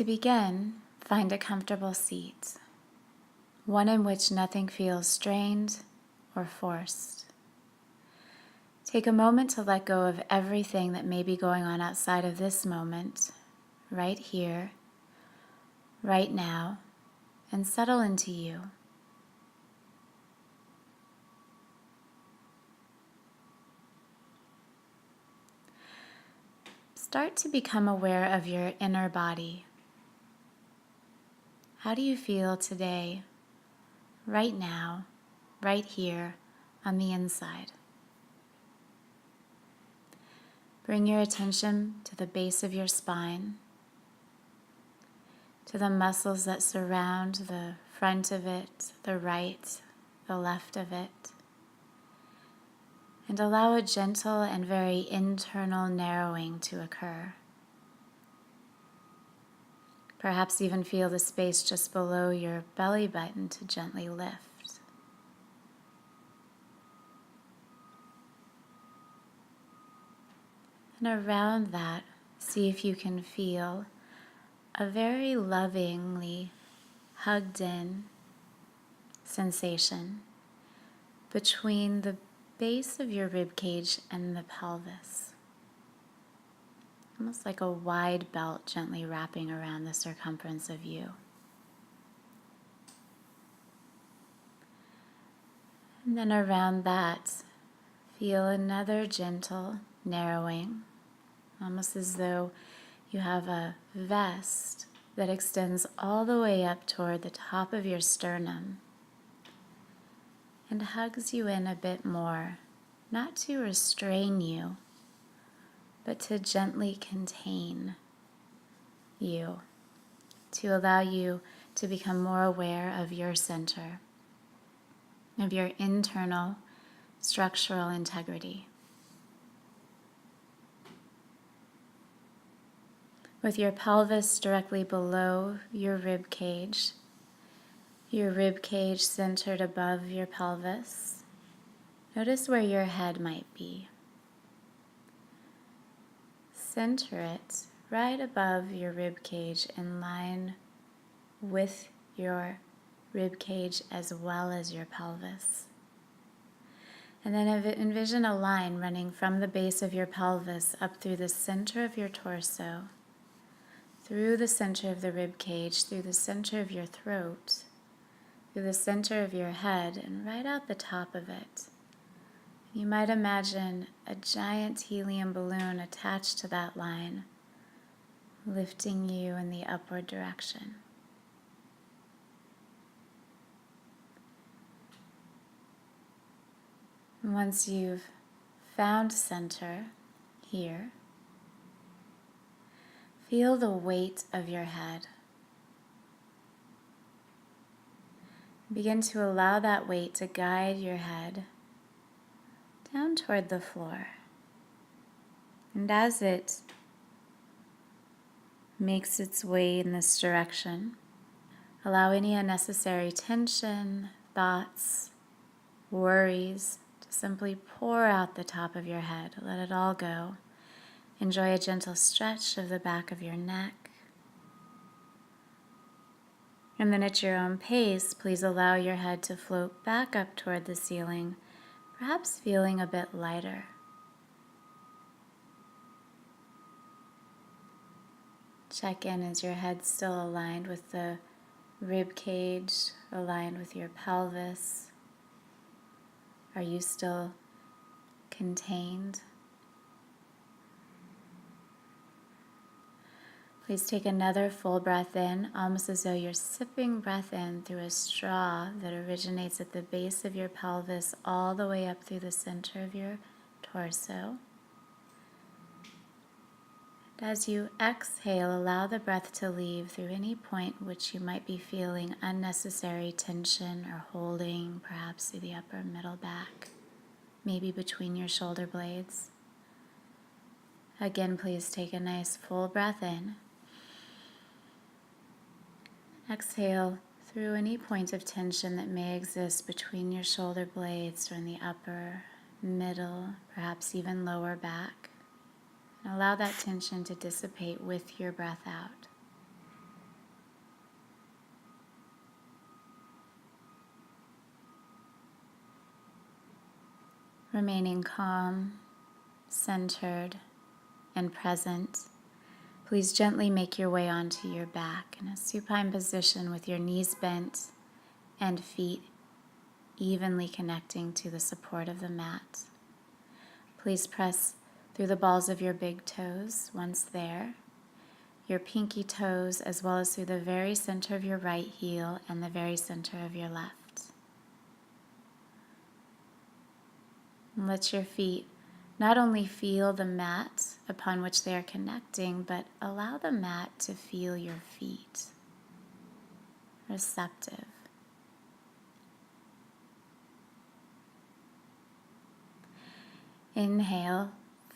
To begin, find a comfortable seat, one in which nothing feels strained or forced. Take a moment to let go of everything that may be going on outside of this moment, right here, right now, and settle into you. Start to become aware of your inner body. How do you feel today, right now, right here, on the inside? Bring your attention to the base of your spine, to the muscles that surround the front of it, the right, the left of it, and allow a gentle and very internal narrowing to occur. Perhaps even feel the space just below your belly button to gently lift. And around that, see if you can feel a very lovingly hugged in sensation between the base of your rib cage and the pelvis. Almost like a wide belt gently wrapping around the circumference of you. And then around that, feel another gentle narrowing, almost as though you have a vest that extends all the way up toward the top of your sternum and hugs you in a bit more, not to restrain you, but to gently contain you, to allow you to become more aware of your center, of your internal structural integrity. With your pelvis directly below your rib cage centered above your pelvis, notice where your head might be. Center it right above your rib cage in line with your rib cage as well as your pelvis. And then envision a line running from the base of your pelvis up through the center of your torso, through the center of the rib cage, through the center of your throat, through the center of your head, and right out the top of it. You might imagine a giant helium balloon attached to that line, lifting you in the upward direction. And once you've found center here, feel the weight of your head. Begin to allow that weight to guide your head down toward the floor. And as it makes its way in this direction, allow any unnecessary tension, thoughts, worries to simply pour out the top of your head. Let it all go. Enjoy a gentle stretch of the back of your neck. And then at your own pace, please allow your head to float back up toward the ceiling, perhaps feeling a bit lighter. Check in, is your head still aligned with the rib cage, aligned with your pelvis? Are you still contained? Please take another full breath in, almost as though you're sipping breath in through a straw that originates at the base of your pelvis all the way up through the center of your torso. And as you exhale, allow the breath to leave through any point which you might be feeling unnecessary tension or holding, perhaps through the upper middle back, maybe between your shoulder blades. Again, please take a nice full breath in. Exhale through any point of tension that may exist between your shoulder blades or in the upper, middle, perhaps even lower back. And allow that tension to dissipate with your breath out. Remaining calm, centered, and present, please gently make your way onto your back in a supine position with your knees bent and feet evenly connecting to the support of the mat. Please press through the balls of your big toes once there, your pinky toes, as well as through the very center of your right heel and the very center of your left. And let your feet not only feel the mat upon which they are connecting, but allow the mat to feel your feet. Receptive. Inhale,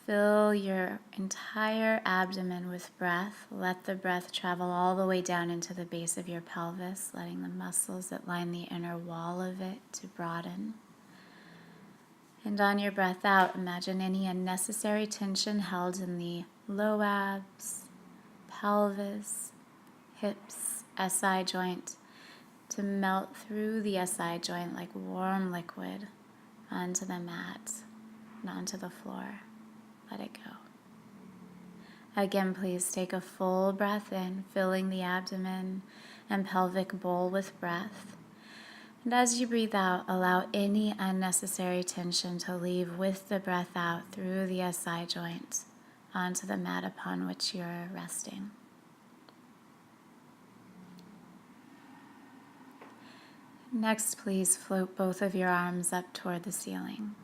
fill your entire abdomen with breath. Let the breath travel all the way down into the base of your pelvis, letting the muscles that line the inner wall of it to broaden. And on your breath out, imagine any unnecessary tension held in the low abs, pelvis, hips, SI joint to melt through the SI joint like warm liquid onto the mat and onto the floor. Let it go. Again, please take a full breath in, filling the abdomen and pelvic bowl with breath. And as you breathe out, allow any unnecessary tension to leave with the breath out through the SI joint onto the mat upon which you're resting. Next, please float both of your arms up toward the ceiling.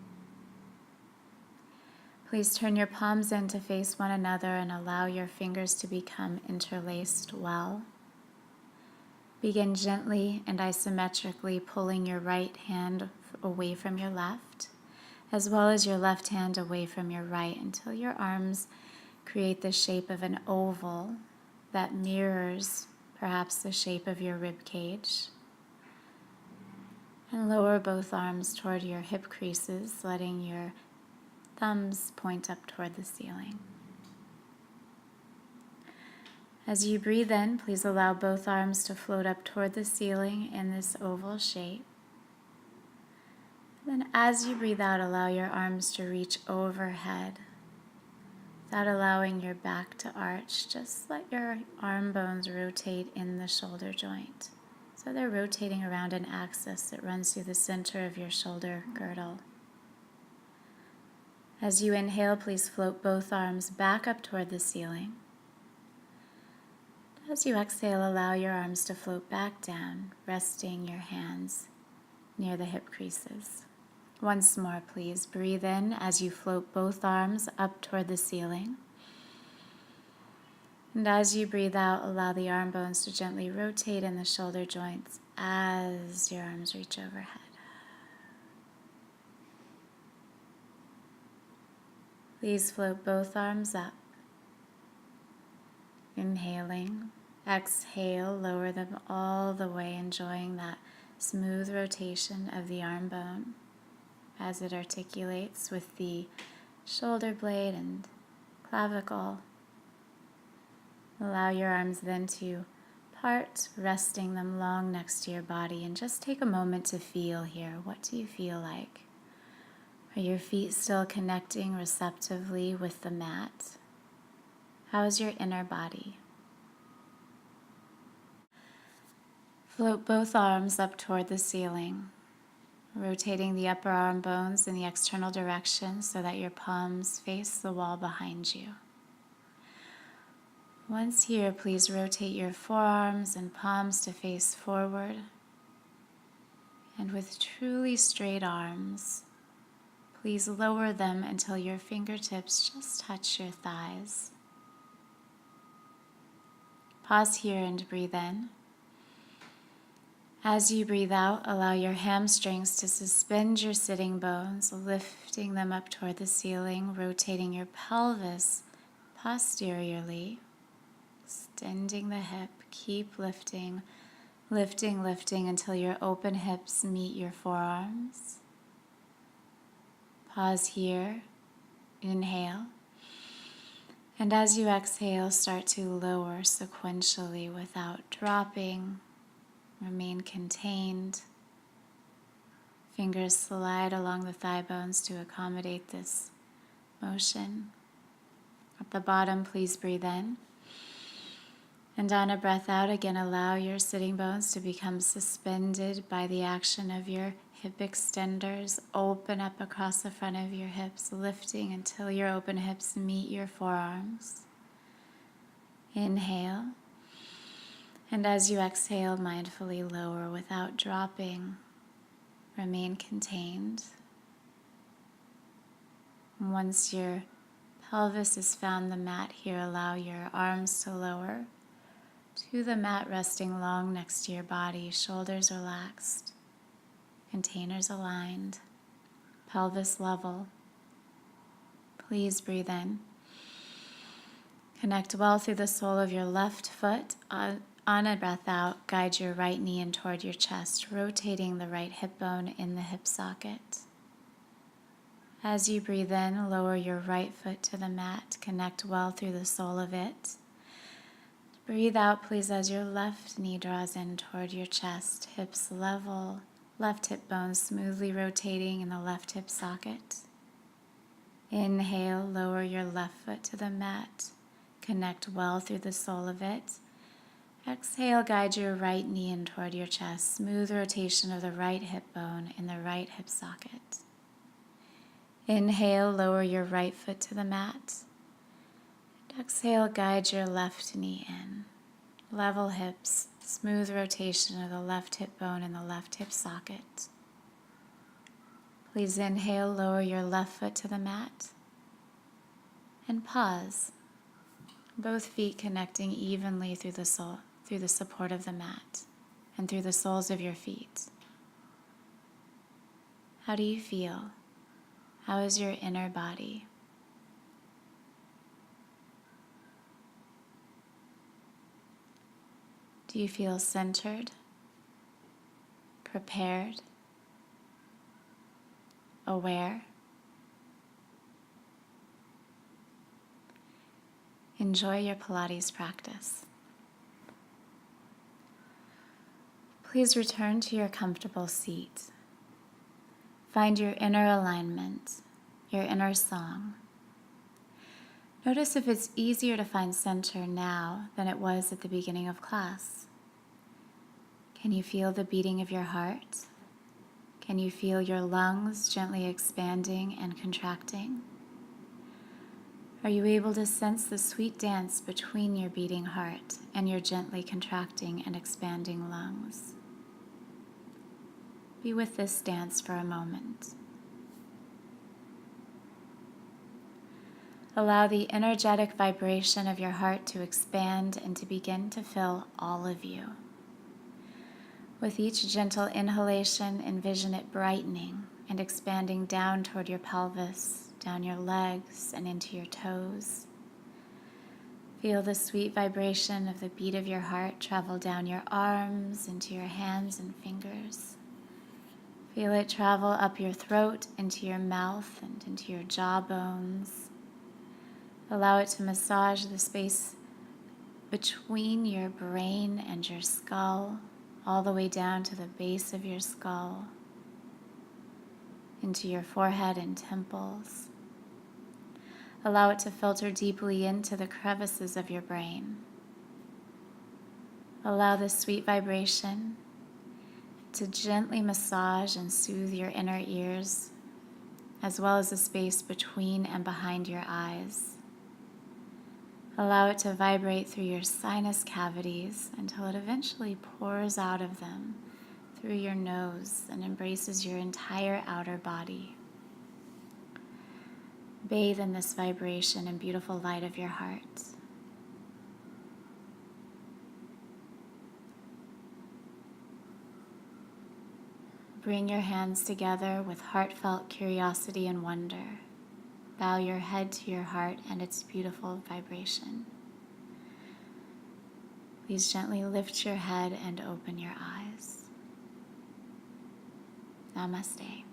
Please turn your palms in to face one another and allow your fingers to become interlaced well. Begin gently and isometrically pulling your right hand away from your left, as well as your left hand away from your right, until your arms create the shape of an oval that mirrors perhaps the shape of your rib cage. And lower both arms toward your hip creases, letting your thumbs point up toward the ceiling. As you breathe in, please allow both arms to float up toward the ceiling in this oval shape. Then as you breathe out, allow your arms to reach overhead without allowing your back to arch. Just let your arm bones rotate in the shoulder joint. So they're rotating around an axis that runs through the center of your shoulder girdle. As you inhale, please float both arms back up toward the ceiling. As you exhale, allow your arms to float back down, resting your hands near the hip creases. Once more, please breathe in as you float both arms up toward the ceiling. And as you breathe out, allow the arm bones to gently rotate in the shoulder joints as your arms reach overhead. Please float both arms up. Inhaling, exhale, lower them all the way, enjoying that smooth rotation of the arm bone as it articulates with the shoulder blade and clavicle. Allow your arms then to part, resting them long next to your body, and just take a moment to feel here. What do you feel like? Are your feet still connecting receptively with the mat? How is your inner body? Float both arms up toward the ceiling, rotating the upper arm bones in the external direction so that your palms face the wall behind you. Once here, please rotate your forearms and palms to face forward. And with truly straight arms, please lower them until your fingertips just touch your thighs. Pause here and breathe in. As you breathe out, allow your hamstrings to suspend your sitting bones, lifting them up toward the ceiling, rotating your pelvis posteriorly, extending the hip. Keep lifting, lifting, lifting until your open hips meet your forearms. Pause here. Inhale. And as you exhale, start to lower sequentially without dropping. Remain contained. Fingers slide along the thigh bones to accommodate this motion. At the bottom, please breathe in. And on a breath out, again, allow your sitting bones to become suspended by the action of your hip extenders. Open up across the front of your hips, lifting until your open hips meet your forearms. Inhale. And as you exhale, mindfully lower without dropping. Remain contained. Once your pelvis has found the mat here, allow your arms to lower to the mat, resting long next to your body, shoulders relaxed, containers aligned, pelvis level. Please breathe in. Connect well through the sole of your left foot. On a breath out, guide your right knee in toward your chest, rotating the right hip bone in the hip socket. As you breathe in, lower your right foot to the mat. Connect well through the sole of it. Breathe out, please, as your left knee draws in toward your chest, hips level, left hip bone smoothly rotating in the left hip socket. Inhale, lower your left foot to the mat. Connect well through the sole of it. Exhale, guide your right knee in toward your chest. Smooth rotation of the right hip bone in the right hip socket. Inhale, lower your right foot to the mat. Exhale, guide your left knee in. Level hips, smooth rotation of the left hip bone in the left hip socket. Please inhale, lower your left foot to the mat. And pause. Both feet connecting evenly through the sole, through the support of the mat, and through the soles of your feet. How do you feel? How is your inner body? Do you feel centered, prepared, aware? Enjoy your Pilates practice. Please return to your comfortable seat. Find your inner alignment, your inner song. Notice if it's easier to find center now than it was at the beginning of class. Can you feel the beating of your heart? Can you feel your lungs gently expanding and contracting? Are you able to sense the sweet dance between your beating heart and your gently contracting and expanding lungs? Be with this dance for a moment. Allow the energetic vibration of your heart to expand and to begin to fill all of you. With each gentle inhalation, envision it brightening and expanding down toward your pelvis, down your legs, and into your toes. Feel the sweet vibration of the beat of your heart travel down your arms, into your hands and fingers. Feel it travel up your throat, into your mouth, and into your jaw bones. Allow it to massage the space between your brain and your skull, all the way down to the base of your skull, into your forehead and temples. Allow it to filter deeply into the crevices of your brain. Allow this sweet vibration to gently massage and soothe your inner ears, as well as the space between and behind your eyes. Allow it to vibrate through your sinus cavities until it eventually pours out of them through your nose and embraces your entire outer body. Bathe in this vibration and beautiful light of your heart. Bring your hands together with heartfelt curiosity and wonder. Bow your head to your heart and its beautiful vibration. Please gently lift your head and open your eyes. Namaste.